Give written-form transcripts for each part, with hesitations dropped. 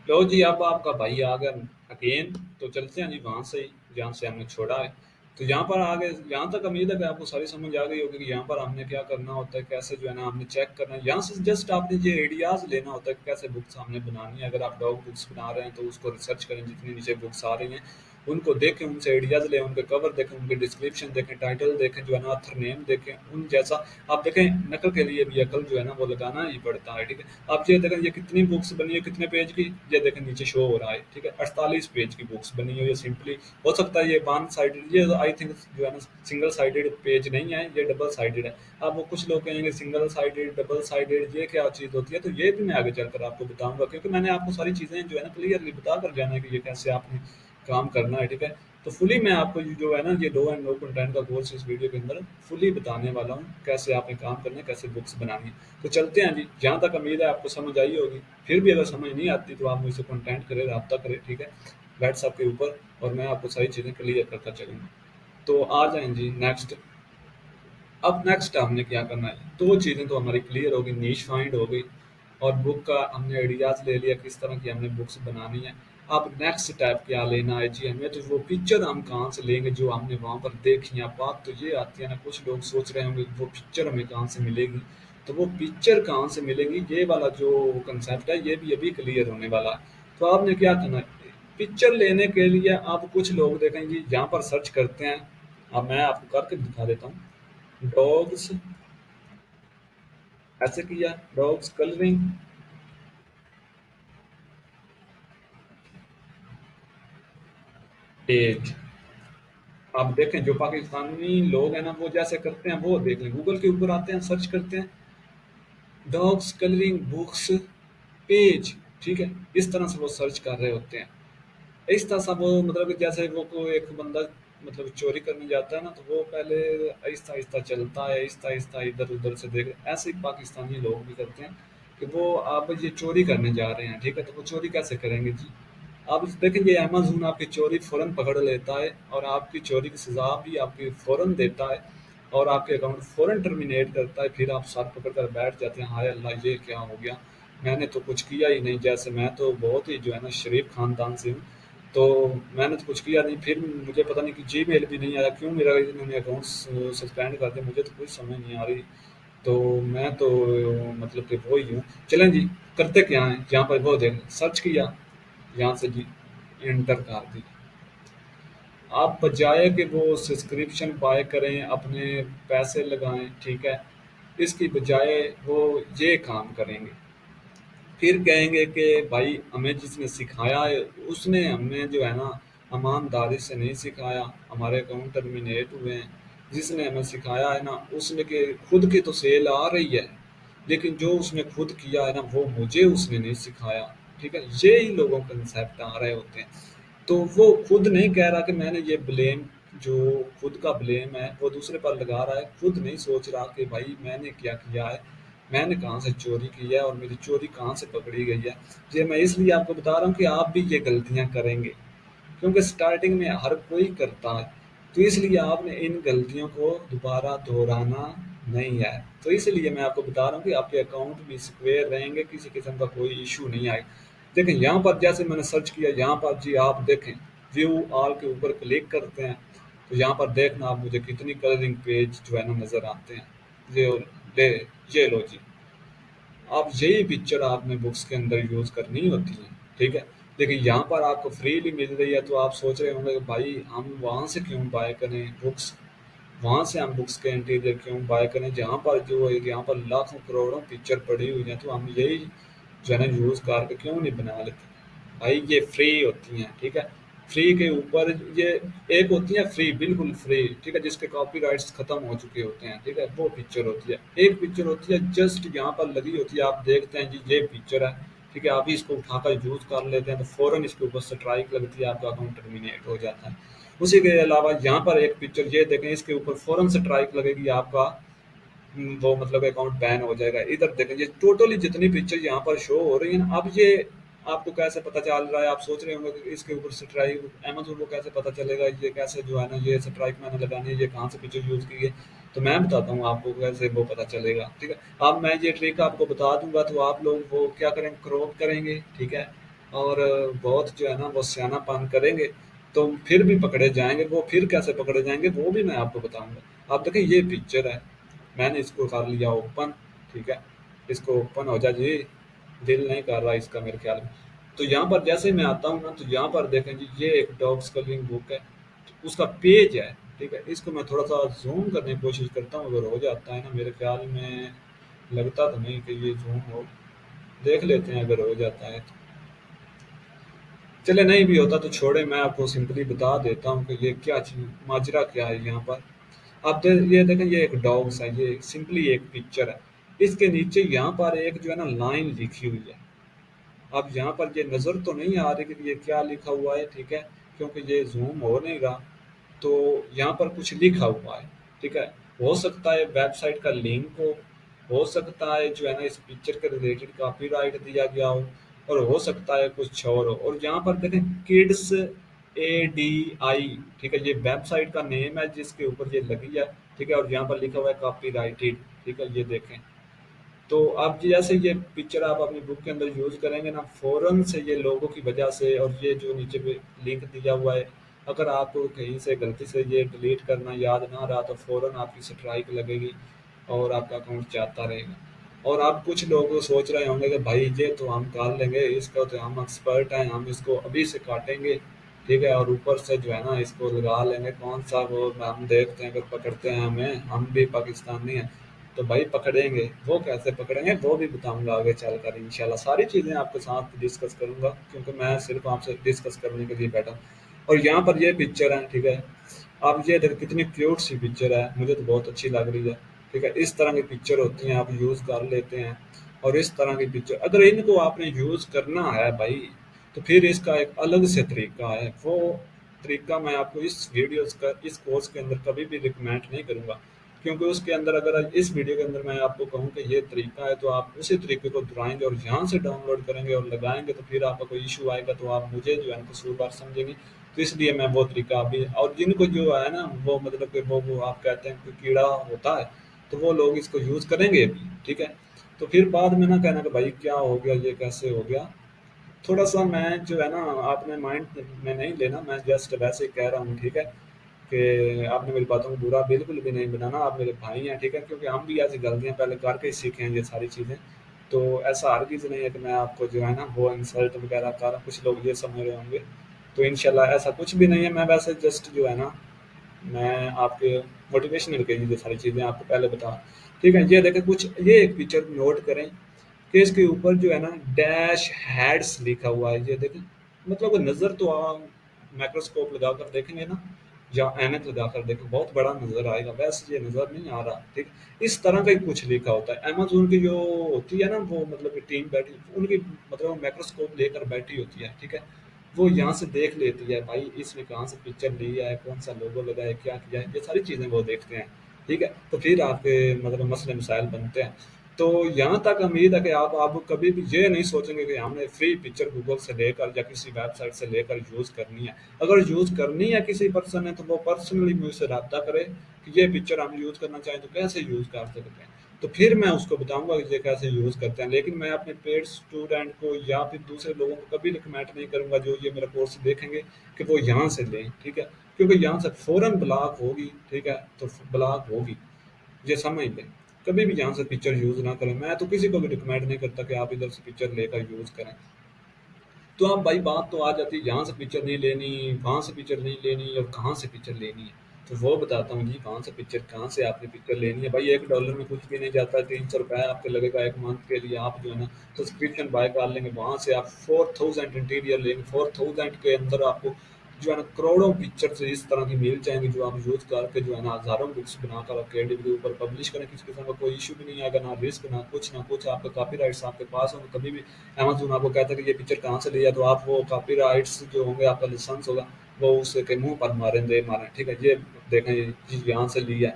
लो जी, अब आपका भाई आ गया अगेन। तो चलते हैं जी वहाँ से ही जहाँ से हमने छोड़ा है। तो यहाँ पर आ गए, यहाँ तक उम्मीद है कि आपको सारी समझ आ गई होगी कि यहाँ पर हमने क्या करना होता है, कैसे जो है ना हमने चेक करना है। यहाँ से जस्ट आपने ये आइडियाज़ लेना होता है कि कैसे बुक्स हमने बनानी है। अगर आप डॉग बुक्स बना रहे हैं तो उसको रिसर्च करें, जितनी नीचे बुक्स आ रही हैं उनको देखें, उनसे आइडियाज़ लें, उनके कवर देखें, उनके डिस्क्रिप्शन देखें, टाइटल देखें, जो है ना ऑथर नेम देखें, उन जैसा आप देखें। नकल के लिए भी अकल जो है ना वो लगाना ही पड़ता है, ठीक है। आप ये देखें ये कितनी बुक्स बनी है, कितने पेज की, ये देखें नीचे शो हो रहा है, ठीक है। 48 पेज की बुक्स बनी है। ये सिंपली हो सकता है ये वन साइडेड, ये आई थिंक जो है ना सिंगल साइडेड पेज नहीं है, ये डबल साइडेड है। अब वो कुछ लोग कहेंगे सिंगल साइडेड, डबल साइडेड, ये क्या चीज़ होती है, तो ये भी मैं आगे चलकर आपको बताऊंगा, क्योंकि मैंने आपको सारी चीज़ें जो है ना क्लियरली बता कर जाना है कि ये कैसे आपने काम करना है, ठीक है। तो फुली मैं आपको ये जो है ना ये डो एंड नो कंटेंट का कोर्स इस वीडियो के अंदर फुली बताने वाला हूँ, कैसे आपने काम करना है, कैसे बुक्स बनानी है। तो चलते हैं जी, जहाँ तक उम्मीद है आपको समझ आई होगी। फिर भी अगर समझ नहीं आती तो आप मुझसे कॉन्टैक्ट करें, रब्ता करें, ठीक है, व्हाट्सएप के ऊपर, और मैं आपको सारी चीज़ें क्लियर करता चलूँगा। तो आ जाएँ जी नेक्स्ट। अब नेक्स्ट हमने क्या करना है, दो चीज़ें तो हमारी क्लियर हो गई, नीश फाइंड हो गई और बुक का हमने आइडियाज़ ले लिया किस तरह की हमने बुक्स बनानी है। अब नेक्स्ट स्टेप क्या लेना है जी हमें, तो वो पिक्चर हम कहाँ से लेंगे जो हमने वहाँ पर देखी है। बात तो ये आती है ना, कुछ लोग सोच रहे होंगे वो पिक्चर हमें कहाँ से मिलेगी। तो वो पिक्चर कहाँ से मिलेगी, ये वाला जो कंसेप्ट है ये भी अभी क्लियर होने वाला है। तो आपने क्या करना है, पिक्चर लेने के लिए आप कुछ लोग देखेंगे यहाँ पर सर्च करते हैं। अब मैं आपको करके दिखा देता हूँ। डॉग्स, ऐसे किया, डॉग्स कलरिंग पेज। आप देखें जो पाकिस्तानी लोग हैं ना वो जैसे करते हैं वो देख लें, गूगल के ऊपर आते हैं, सर्च करते हैं डॉग्स कलरिंग बुक्स पेज, ठीक है। इस तरह से वो सर्च कर रहे होते हैं। इस तरह सा वो मतलब कि जैसे वो कोई एक बंदा मतलब चोरी करने जाता है ना, तो वो पहले आहिस्ता आहिस्ता चलता है, आहिस्ता आहिस्ता इधर उधर से देख, ऐसे ही पाकिस्तानी लोग भी करते हैं कि वो आप ये चोरी करने जा रहे हैं, ठीक है। तो वो चोरी कैसे करेंगे जी, आप देखेंगे अमेज़न आपकी चोरी फ़ौरन पकड़ लेता है और आपकी चोरी की सज़ा भी आपकी फ़ौरन देता है और आपके अकाउंट फ़ौरन टर्मिनेट करता है। फिर आप सर पकड़ कर बैठ जाते हैं, हाय अल्लाह ये क्या हो गया, मैंने तो कुछ किया ही नहीं। जैसे मैं तो बहुत ही जो है ना शरीफ ख़ानदान से हूँ, तो मैंने तो कुछ किया नहीं। फिर मुझे पता नहीं कि जीमेल भी नहीं आया, क्यों मेरा इन्होंने अकाउंट सस्पेंड कर दिया, मुझे तो कुछ समझ नहीं आ रही। तो मैं तो मतलब कि वो ही हूँ। चलें जी, करते क्या हैं, यहाँ पर वो देखें, सर्च किया, यहाँ से जी एंटर कर दी। आप बजाय कि वो सब्सक्रिप्शन बाय करें, अपने पैसे लगाएं, ठीक है, इसकी बजाय वो ये काम करेंगे। फिर कहेंगे कि भाई हमें जिसने सिखाया है उसने हमें जो है ना ईमानदारी से नहीं सिखाया, हमारे अकाउंट टर्मिनेट हुए हैं। जिसने हमें सिखाया है ना उसने के खुद की तो सेल आ रही है, लेकिन जो उसने खुद किया है ना वो मुझे उसने नहीं सिखाया, ठीक है। ये ही लोगों के कंसेप्ट आ रहे होते हैं। तो वो खुद नहीं कह रहा कि मैंने ये ब्लेम, जो खुद का ब्लेम है वो दूसरे पर लगा रहा है, खुद नहीं सोच रहा कि भाई मैंने क्या किया है, मैंने कहाँ से चोरी की है और मेरी चोरी कहाँ से पकड़ी गई है। ये मैं इसलिए आपको बता रहा हूँ कि आप भी ये गलतियाँ करेंगे, क्योंकि स्टार्टिंग में हर कोई करता है। तो इसलिए आपने इन गलतियों को दोबारा दोहराना नहीं है। तो इसलिए मैं आपको बता रहा हूँ कि आपके अकाउंट भी सिक्योर रहेंगे, किसी किस्म का कोई इशू नहीं आएगा। देखें यहाँ पर जैसे मैंने सर्च किया, यहाँ पर जी आप देखें व्यू ऑल के ऊपर क्लिक करते हैं, तो यहाँ पर देखना आप मुझे कितनी कलरिंग पेज जो है ना नज़र आते हैं। ये ले, ये लो जी, आप यही पिक्चर आपने बुक्स के अंदर यूज़ करनी होती है, ठीक है। देखिए यहाँ पर आपको फ्रीली मिल रही है, तो आप सोच रहे होंगे कि भाई हम वहाँ से क्यों बाय करें बुक्स, वहाँ से हम बुक्स के इंटीरियर क्यों बाय करें, जहाँ पर जो है यहाँ पर लाखों करोड़ों पिक्चर पड़ी हुई हैं, तो हम यही जो है ना यूज़ करके क्यों नहीं बना लेते। भाई ये फ्री होती हैं, ठीक है। फ्री के ऊपर ये एक होती है फ्री, बिल्कुल फ्री, ठीक है, जिसके कॉपीराइट्स खत्म हो चुके होते हैं, ठीक है, वो पिक्चर होती है। एक पिक्चर होती है जस्ट यहाँ पर लगी होती है, आप देखते हैं जी ये पिक्चर है, ठीक है, आप ही इसको उठाकर यूज़ कर लेते हैं तो फ़ौरन इसके ऊपर स्ट्राइक लगती है, आपका अकाउंट टर्मिनेट हो जाता है। उसी के अलावा यहाँ पर एक पिक्चर ये देखें, इसके ऊपर फ़ौरन स्ट्राइक लगेगी आपका, वो मतलब अकाउंट बैन हो जाएगा। इधर देखें ये टोटली जितनी पिक्चर यहाँ पर शो हो रही है ना, अब ये आपको कैसे पता चल रहा है, आप सोच रहे होंगे कि इसके ऊपर स्ट्राइक अमेज़न को कैसे पता चलेगा, ये कैसे जो है ना ये स्ट्राइक मैंने लगानी है, ये कहाँ से पिक्चर यूज़ की है। तो मैं बताता हूँ आपको कैसे वो पता चलेगा, ठीक है। अब मैं ये ट्रिक आपको बता दूंगा तो आप लोग वो क्या करेंगे, क्रॉप करेंगे, ठीक है। और बहुत जो है ना वो स्यानापन करेंगे तो फिर भी पकड़े जाएंगे। वो फिर कैसे पकड़े जाएंगे वो भी मैं आपको बताऊंगा। आप देखें ये पिक्चर है, मैंने इसको कर लिया ओपन, ठीक है, इसको ओपन हो जा जी, दिल नहीं कर रहा इसका मेरे ख्याल में। तो यहाँ पर जैसे मैं आता हूँ ना तो यहाँ पर देखें जी ये एक डॉग्स कलरिंग बुक है, उसका पेज है, ठीक है। इसको मैं थोड़ा सा जूम करने की कोशिश करता हूँ, अगर हो जाता है ना, मेरे ख्याल में लगता तो नहीं कि ये जूम हो, देख लेते हैं अगर हो जाता है तो। चले नहीं भी होता तो छोड़े, मैं आपको सिंपली बता देता हूँ कि ये क्या चीज माजरा क्या है यहाँ पर। ये देखें ये एक डॉग्स है, ये सिंपली एक पिक्चर है। इसके नीचे यहाँ पर एक जो है ना लाइन लिखी हुई है। अब यहाँ पर ये नज़र तो नहीं आ रही कि ये क्या लिखा हुआ है, ठीक है, क्योंकि ये जूम हो नहीं रहा। तो यहाँ पर कुछ लिखा हुआ है, ठीक है। हो सकता है वेबसाइट का लिंक हो सकता है जो है ना इस पिक्चर के रिलेटेड कॉपीराइट दिया गया और हो सकता है कुछ और हो। और यहाँ पर देखें किड्स ADI, ठीक है, ये वेबसाइट का नेम है जिसके ऊपर ये लगी है, ठीक है। और यहाँ पर लिखा हुआ है कॉपीराइटेड, ठीक है, ये देखें। तो आप जैसे ये पिक्चर आप अपनी बुक के अंदर यूज करेंगे ना, फौरन से ये लोगों की वजह से और ये जो नीचे पे लिंक दिया हुआ है, अगर आपको कहीं से गलती से ये डिलीट करना याद ना रहा तो फौरन आपकी स्ट्राइक लगेगी और आपका अकाउंट जाता रहेगा। और आप कुछ लोग सोच रहे होंगे कि भाई ये तो हम कर लेंगे, इसका तो हम एक्सपर्ट हैं, हम इसको अभी से काटेंगे, ठीक है, और ऊपर से जो है ना इसको लगा लेंगे कौन सा वो, हम देखते हैं अगर पकड़ते हैं हमें, हम भी पाकिस्तानी हैं। तो भाई पकड़ेंगे, वो कैसे पकड़ेंगे वो भी बताऊंगा आगे चलकर इंशाल्लाह। सारी चीज़ें आपके साथ डिस्कस करूंगा क्योंकि मैं सिर्फ आपसे डिस्कस करने के लिए बैठा हूँ। और यहाँ पर ये पिक्चर है, ठीक है, आप ये देखो कितनी क्यूट सी पिक्चर है, मुझे तो बहुत अच्छी लग रही है, ठीक है। इस तरह की पिक्चर होती हैं, आप यूज़ कर लेते हैं। और इस तरह की पिक्चर अगर इनको आपने यूज़ करना है भाई, तो फिर इसका एक अलग से तरीका है। वो तरीका मैं आपको इस वीडियोस का इस कोर्स के अंदर कभी भी रिकमेंड नहीं करूंगा, क्योंकि उसके अंदर अगर इस वीडियो के अंदर मैं आपको कहूँ कि ये तरीका है तो आप उसी तरीके को दोहराएंगे और यहाँ से डाउनलोड करेंगे और लगाएंगे तो फिर आपका कोई इशू आएगा तो आप मुझे जो है कसूरवार समझेंगे। तो इसलिए मैं वो तरीका अभी, और जिनको जो है ना वो मतलब कि वो आप कहते हैं कि कीड़ा होता है, तो वो लोग इसको यूज़ करेंगे अभी, ठीक है। तो फिर बाद में ना कहना कि भाई क्या हो गया, ये कैसे हो गया। थोड़ा सा मैं जो है ना, आपने माइंड में नहीं लेना, मैं जस्ट वैसे ही कह रहा हूँ, ठीक है, कि आपने मेरी बातों को बुरा बिल्कुल भी नहीं बनाना, आप मेरे भाई हैं, ठीक है, क्योंकि हम भी ऐसी गलतियाँ पहले करके ही सीखे हैं ये सारी चीज़ें। तो ऐसा हरगिज़ नहीं है कि मैं आपको जो है ना वो इंसल्ट वगैरह कर रहा हूं, कुछ लोग ये समझ रहे होंगे। तो इंशाल्लाह ऐसा कुछ भी नहीं है, मैं वैसे जस्ट जो है ना मैं आपके मोटिवेशनल के लिए ये सारी चीज़ें आपको पहले बता, ठीक है। ये देखें कुछ, ये एक पिक्चर नोट करें कि इसके ऊपर जो है ना डैश हेड्स लिखा हुआ है, ये देखें। मतलब नज़र तो माइक्रोस्कोप लगाकर देखेंगे ना या ऐनक लगाकर देखें बहुत बड़ा नज़र आएगा, वैसे ये नज़र नहीं आ रहा, ठीक। इस तरह का ही कुछ लिखा होता है। अमेज़न की जो होती है ना वो मतलब कि टीम बैठी, उनकी मतलब माइक्रोस्कोप लेकर बैठी होती है, ठीक है। वो यहाँ से देख लेती है भाई इसने कहाँ से पिक्चर ली है, कौन सा लोगो लगा है, क्या किया है, ये सारी चीज़ें वो देखते हैं, ठीक है। तो फिर आपके मतलब मसले मसाइल बनते हैं। तो यहाँ तक उम्मीद है कि आप कभी भी ये नहीं सोचेंगे कि हमने फ्री पिक्चर गूगल से लेकर या किसी वेबसाइट से लेकर यूज़ करनी है। अगर यूज़ करनी है किसी पर्सन ने तो वो पर्सनली मुझसे रब्ता करे कि ये पिक्चर हम यूज़ करना चाहें तो कैसे यूज़ कर सकते हैं। तो फिर मैं उसको बताऊंगा कि ये कैसे यूज़ करते हैं। लेकिन मैं अपने पेड स्टूडेंट को या फिर दूसरे लोगों को कभी रिकमेंड नहीं करूंगा जो ये मेरा कोर्स देखेंगे कि वो यहाँ से लें, ठीक है, क्योंकि यहाँ से फ़ौरन ब्लॉक होगी, ठीक है। तो ब्लॉक होगी, ये समझ लें। कभी भी यहाँ से पिक्चर यूज़ ना करें, मैं तो किसी को भी रिकमेंड नहीं करता कि आप इधर से पिक्चर लेकर यूज़ करें। तो अब भाई बात तो आ जाती है यहाँ से पिक्चर नहीं लेनी, वहाँ से पिक्चर नहीं लेनी और कहाँ से पिक्चर लेनी है। तो वो बताता हूँ जी, कहाँ से पिक्चर, कहाँ से आपने पिक्चर लेनी है। भाई $1 में कुछ भी नहीं जाता, 300 रुपये आपके लगेगा एक मंथ के लिए। आप जो है ना सब्सक्रिप्शन बाय कर लेंगे, वहाँ से आप 4000 इंटीरियर लेंगे, 4000 के अंदर आपको जो है ना करोड़ों पिक्चर इस तरह की मिल जाएंगी जो आप यूज़ करके जो है ना हज़ारों बुक्स बनाकर अकेडमी के ऊपर पब्लिश करें। किसी किस्म का कोई इशू भी नहीं आएगा, ना रिस्क, ना कुछ आपका कॉपीराइट्स आपके पास होंगे। कभी भी अमेज़न आपको कहता है कि ये पिक्चर कहाँ से लिया, तो आप वो कॉपीराइट्स जो होंगे, आपका लाइसेंस होगा, वो उसके मुँह पर मारें, दे मारें, ठीक है। ये देखें ये चीज़ यहाँ से ली है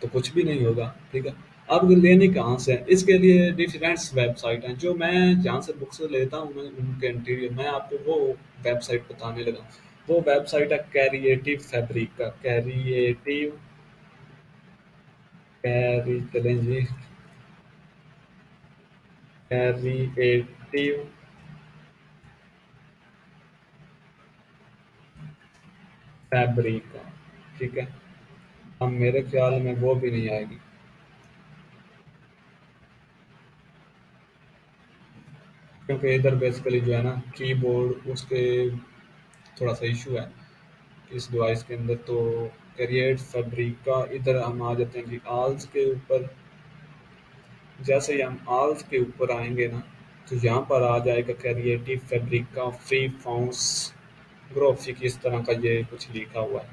तो कुछ भी नहीं होगा, ठीक है। अब लेनी कहाँ से है, इसके लिए डिफरेंट वेबसाइट हैं जो मैं जहाँ से बुक्स लेता हूँ, मैं उनके इंटीरियर मैं आपको वो वेबसाइट बताने लगा। वो वेबसाइट है कैरिएटिव फैब्रिक का, कैरिएटिव, कैरी चलें जी, कैरिएटिव फैब्रिका, ठीक है। अब मेरे ख्याल में वो भी नहीं आएगी, क्योंकि इधर बेसिकली जो है ना कीबोर्ड उसके थोड़ा सा इशू है इस डिवाइस के अंदर। तो क्रिएट फैब्रिका, इधर हम आ जाते हैं जी आल्स के ऊपर। जैसे ही हम आल्स के ऊपर आएंगे ना, तो यहाँ पर आ जाएगा क्रिएटिव फैब्रिका फ्री फॉर्म्स ग्राफिक, इस तरह का ये कुछ लिखा हुआ है,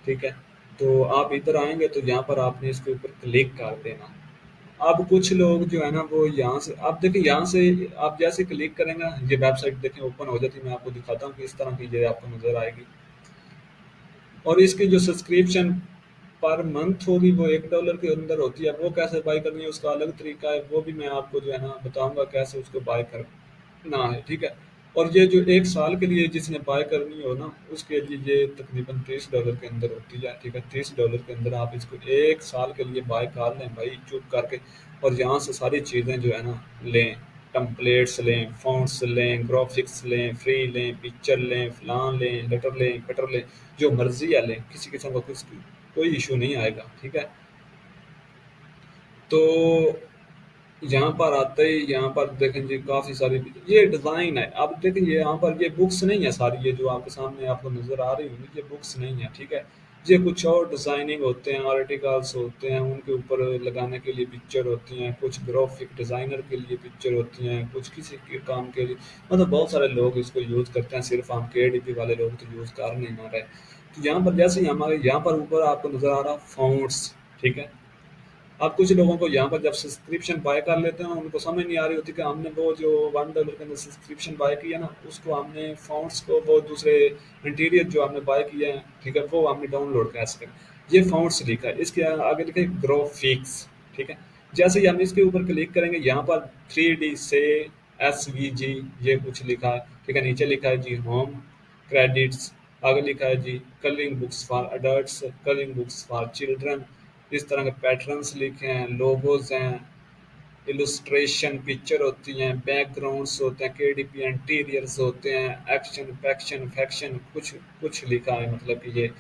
ठीक है। तो आप इधर आएंगे तो यहाँ पर आपने इसके ऊपर क्लिक कर देना। अब कुछ लोग जो है ना वो यहाँ से, आप देखिए यहाँ से आप जैसे क्लिक करेंगे ना, ये वेबसाइट देखें ओपन हो जाती है। मैं आपको दिखाता हूँ कि इस तरह की ये आपको नजर आएगी। और इसकी जो सब्सक्रिप्शन पर मंथ होगी वो $1 के अंदर होती है। वो कैसे बाय करनी है उसका अलग तरीका है, वो भी मैं आपको जो है ना बताऊंगा कैसे उसको बाय करना है, ठीक है। और ये जो 1 साल के लिए जिसने बाय करनी हो ना, उसके लिए ये तकरीबन $30 के अंदर होती है, ठीक है। $30 के अंदर आप इसको 1 साल के लिए बाय कर लें भाई चुप करके। और यहाँ से सारी चीज़ें जो है ना लें, टम्पलेट्स लें, फ़ॉन्ट्स लें, ग्राफ़िक्स लें, फ्री लें, पिक्चर लें, फ़लाँ लें, लेटर लें, कटर लें, जो मर्ज़ी है लें, किसी किस्म का कुछ कोई इशू नहीं आएगा, ठीक है। तो यहाँ पर आते ही यहाँ पर देखें जी काफ़ी सारी ये डिज़ाइन है। अब देखें ये यहाँ पर ये बुक्स नहीं है सारी, ये जो आपके सामने आपको नज़र आ रही होंगी ये बुक्स नहीं है, ठीक है। ये कुछ और डिज़ाइनिंग होते हैं, आर्टिकल्स होते हैं, उनके ऊपर लगाने के लिए पिक्चर होती हैं, कुछ ग्राफिक डिज़ाइनर के लिए पिक्चर होती हैं, कुछ किसी के काम के लिए, मतलब बहुत सारे लोग इसको यूज़ करते हैं। सिर्फ हम KDP वाले लोग तो यूज़ कर नहीं ना रहे। तो यहाँ पर जैसे ही हमारे यहाँ पर ऊपर आपको नज़र आ रहा फ़ॉन्ट्स, ठीक है। अब कुछ लोगों को यहाँ पर जब सब्सक्रिप्शन बाय कर लेते हैं ना, उनको समझ नहीं आ रही होती कि हमने वो जो $1 के अंदर सब्सक्रिप्शन बाय किया ना, उसको हमने फ़ॉन्ट्स को वो दूसरे इंटीरियर जो हमने बाय किया है, ठीक है, वो हमने डाउनलोड कैसे करें। ये फ़ॉन्ट्स लिखा है, इसके आगे लिखा है ग्राफिक्स, ठीक है। जैसे ही हम इसके ऊपर क्लिक करेंगे यहाँ पर 3D से SVG ये कुछ लिखा है, ठीक है। नीचे लिखा है जी होम, क्रेडिट्स, आगे लिखा है जी colouring books for adults, colouring books for children, इस तरह के पैटर्न्स लिखे हैं, लोगोज हैं, इलस्ट्रेशन पिक्चर होती हैं, बैकग्राउंड्स होते हैं, KDP इंटीरियर्स होते हैं, एक्शन फैक्शन फैक्शन कुछ कुछ लिखा है, मतलब कि ये।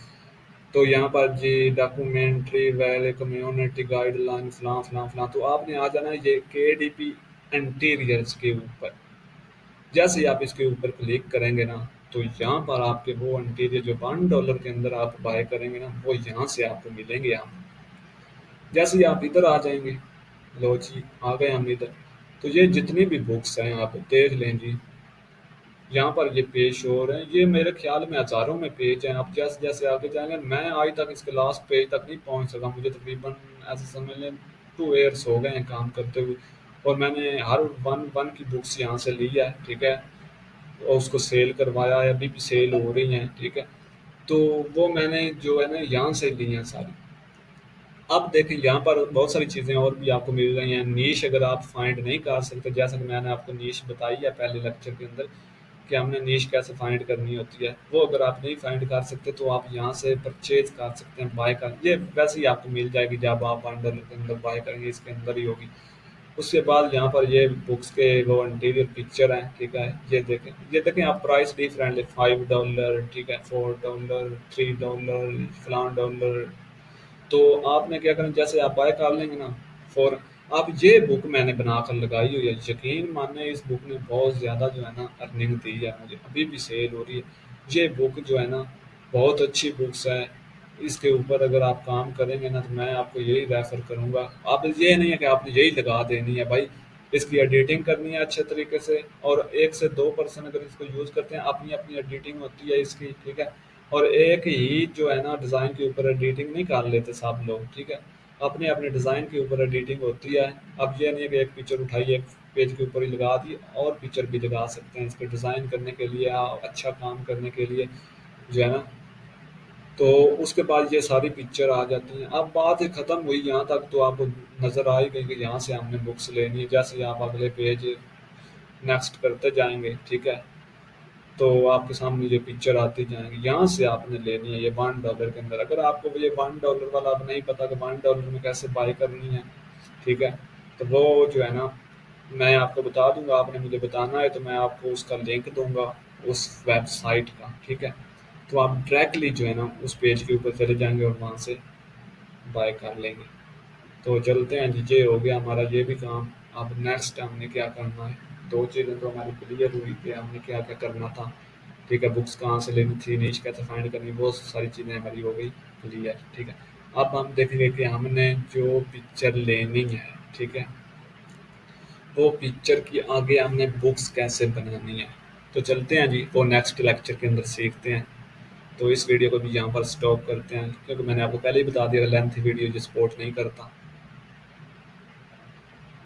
तो यहाँ पर जी डॉक्यूमेंट्री वैले कम्युनिटी गाइडलाइन फलां फलां फलां, तो आपने आ जाना है ये KDP इंटीरियर्स के ऊपर। जैसे ही आप इसके ऊपर क्लिक करेंगे ना, तो यहाँ पर आपके वो इंटीरियर जो $1 के अंदर आप बाय करेंगे ना, वो यहाँ से आपको मिलेंगे यहाँ। जैसे ही आप इधर आ जाएंगे, लो जी आ गए हम इधर। तो ये जितनी भी बुक्स हैं आप देख लें जी, यहाँ पर ये पेज हो रहे हैं, ये मेरे ख्याल में हज़ारों में पेज हैं। आप जैसे जैसे आगे जाएंगे, मैं आज तक इसके लास्ट पेज तक नहीं पहुँच सका, मुझे तकरीबन ऐसे समझ लें 2 ईयर्स हो गए हैं काम करते हुए। और मैंने हर वन वन की बुक्स यहाँ से ली है, ठीक है। और उसको सेल करवाया है, अभी भी सेल हो रही हैं, ठीक है। तो वो मैंने जो है ना यहाँ से ली हैं सारी। अब देखें यहाँ पर बहुत सारी चीज़ें और भी आपको मिल रही हैं। नीश अगर आप फाइंड नहीं कर सकते, जैसा कि मैंने आपको नीश बताई है पहले लेक्चर के अंदर कि हमने नीश कैसे फाइंड करनी होती है, वो अगर आप नहीं फाइंड कर सकते तो आप यहाँ से परचेज कर सकते हैं, बाय कर, ये वैसे ही आपको मिल जाएगी जब आप $1 के अंदर बाय करेंगे, इसके अंदर ही होगी। उसके बाद यहाँ पर ये बुक्स के वो इंटीरियर पिक्चर हैं, ठीक है। ये देखें आप प्राइस डिफरेंट है, $5, ठीक है, $4, $3, फलां डॉलर। तो आपने क्या करना, जैसे आप बाय कर लेंगे ना फॉर, आप ये बुक मैंने बना कर लगाई हुई है, यकीन माने इस बुक ने बहुत ज़्यादा जो है ना अर्निंग दी है मुझे, अभी भी सेल हो रही है। ये बुक जो है ना बहुत अच्छी बुक्स है। इसके ऊपर अगर आप काम करेंगे ना, तो मैं आपको यही रेफर करूँगा। आप ये नहीं है कि आपने यही लगा देनी है भाई, इसकी एडिटिंग करनी है अच्छे तरीके से। और 1 से 2% अगर इसको यूज़ करते हैं, अपनी अपनी एडिटिंग होती है इसकी, ठीक है। और एक ही जो है ना डिज़ाइन के ऊपर एडिटिंग नहीं कर लेते सब लोग, ठीक है। अपने अपने डिज़ाइन के ऊपर एडिटिंग होती है। अब ये नहीं है कि एक पिक्चर उठाई एक पेज के ऊपर ही लगा दी, और पिक्चर भी लगा सकते हैं इसके डिज़ाइन करने के लिए, अच्छा काम करने के लिए जो है ना। तो उसके बाद ये सारी पिक्चर आ जाती हैं। अब बात ख़त्म हुई यहाँ तक, तो आपको नज़र आ ही गई कि यहाँ से हमने बुक्स लेनी है। जैसे ही आप अगले पेज नेक्स्ट करते जाएंगे, ठीक है, तो आपके सामने ये पिक्चर आती जाएंगी, यहाँ से आपने लेनी है ये $1 के अंदर। अगर आपको ये $1 वाला अब नहीं पता कि $1 में कैसे बाय करनी है, ठीक है, तो वो जो है ना मैं आपको बता दूंगा। आपने मुझे बताना है तो मैं आपको उसका लिंक दूंगा, उस वेबसाइट का, ठीक है। तो आप डायरेक्टली जो है ना उस पेज के ऊपर चले जाएंगे और वहाँ से बाय कर लेंगे। तो चलते हैं जी, ये हो गया हमारा ये भी काम। अब नेक्स्ट हमने क्या करना है, दो चीज़ें तो हमारी क्लियर हुई कि हमने क्या क्या करना था। ठीक है, बुक्स कहाँ से लेनी थी, नीच कैसे फाइंड करनी, बहुत सारी चीज़ें हमारी हो गई क्लियर। ठीक है, अब हम देखेंगे कि हमने जो पिक्चर लेनी है, ठीक है, वो पिक्चर की आगे हमने बुक्स कैसे बनानी है। तो चलते हैं जी, वो नेक्स्ट लेक्चर के अंदर सीखते हैं। तो इस वीडियो को भी यहाँ पर स्टॉप करते हैं, क्योंकि मैंने आपको पहले ही बता दिया लेंथ वीडियो जो सपोर्ट नहीं करता।